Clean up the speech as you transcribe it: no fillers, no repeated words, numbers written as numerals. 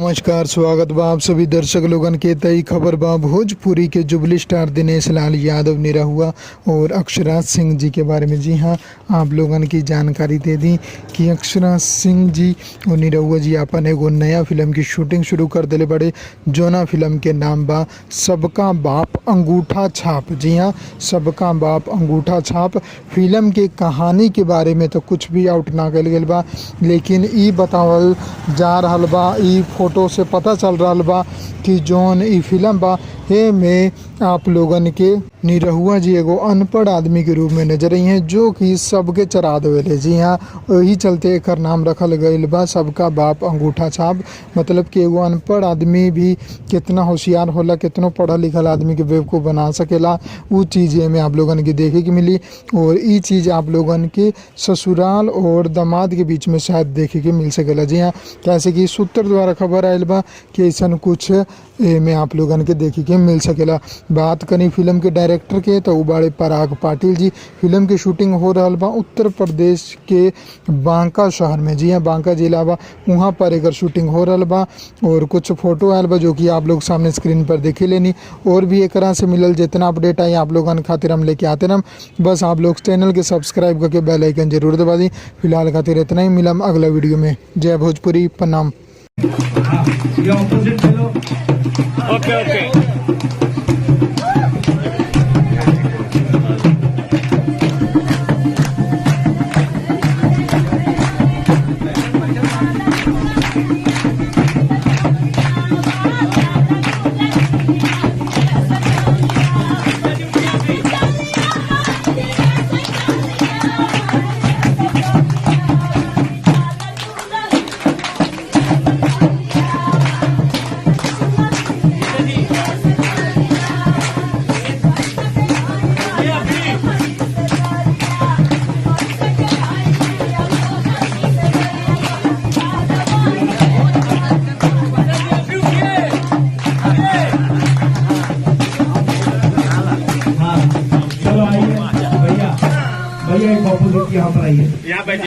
नमस्कार, स्वागत बा आप सभी दर्शक लोगन के। तई खबर बा भोजपुरी के जुबली स्टार दिनेश लाल यादव निरहुआ और अक्षराज सिंह जी के बारे में। जी हाँ, आप लोगन की जानकारी दे दी कि अक्षराज सिंह जी और निरहुआ जी अपन एगो नया फिल्म की शूटिंग शुरू कर दिले बड़े। जोना फिल्म के नाम बा सबका बाप अंगूठा छाप। जी हाँ, सबका बाप अंगूठा छाप। फिल्म के कहानी के बारे में तो कुछ भी आउट ना कल गल बा, लेकिन ई बतावल जा रहल बा, ई फोटो से पता चल रहा बा कि जौन ई फिल्म बा हे में आप लोगन के निरहुआ जी एगो अनपढ़ आदमी के रूप में नजर आई हैं, जो कि सबके चरा देवेले। जी हाँ, वही चलते एकर नाम रखल गईल बा सबका बाप अंगूठा छाप। मतलब कि एगो अनपढ़ आदमी भी कितना होशियार होला, कितनो पढ़ल लिखल आदमी के बेवकूफ़ बना सकेला, वो चीज़ में आप लोगन के देखे के मिली। और ये चीज़ आप लोगन के ससुराल और दामाद के बीच में शायद देखे के मिल सकेला। जी हाँ, कैसे कि सूत्र द्वारा खबर आयल बा कि ऐसा कुछ में आप लोगन के देखे के मिल सकेला। बात करी फिल्म के डायरेक्टर के तो बड़े पराग पाटिल जी। फिल्म की शूटिंग हो रहा बा उत्तर प्रदेश के बांका शहर में। जी हाँ, बांका जिला बा, वहाँ पर एक शूटिंग हो रहा बा। और कुछ फोटो आयल बा जो कि आप लोग सामने स्क्रीन पर देखे लेनी। और भी एक से मिलल जितना अपडेट आई आप लोगन खातिर हम लेके आते रह। बस आप लोग चैनल के सब्सक्राइब करके बेल आइकन जरूर दबा दी। फिलहाल खातिर इतना ही, मिलम अगला वीडियो में। जय भोजपुरी, प्रणाम। ओके भैया एक बापू यहाँ पर आइए।